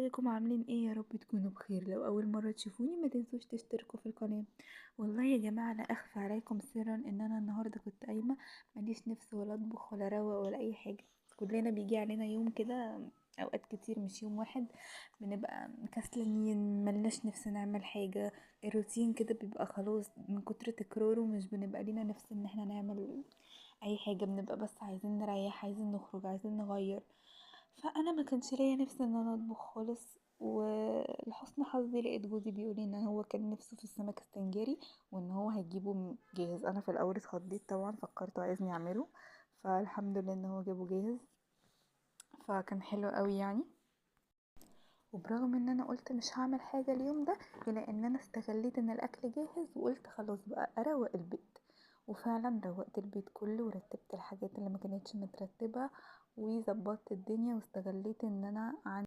ازيكم عاملين ايه؟ يا رب تكونوا بخير. لو اول مره تشوفوني ما تنسوش تشتركوا في القناه. والله يا جماعه لا اخفى عليكم سرا ان انا النهارده كنت قايمه ماليش نفس ولا اطبخ ولا اروق ولا اي حاجه. كلنا بيجي علينا يوم كده، اوقات كتير مش يوم واحد، بنبقى كسلانين ملناش نفس نعمل حاجه. الروتين كده بيبقى خلاص من كتر تكراره مش بنبقى لينا نفس ان احنا نعمل اي حاجه، بنبقى بس عايزين نريح، عايزين نخرج، عايزين نغير. فانا ما كانش ليا نفس ان انا اطبخ خالص، ولحسن حظي لقيت جوزي بيقولي ان هو كان نفسه في السمك السنجاري وان هو هيجيبه جاهز. انا في الاول اتخضيت طبعا، فكرت عايزني اعمله، فالحمد لله ان هو جابه جاهز، فكان حلو قوي يعني. وبرغم ان انا قلت مش هعمل حاجه اليوم ده، الا ان انا استغليت ان الاكل جاهز وقلت خلاص بقى اروق البيت. وفعلا روقت البيت كله ورتبت الحاجات اللي ما كانتش مترتبه وظبطت الدنيا، واستغليت ان انا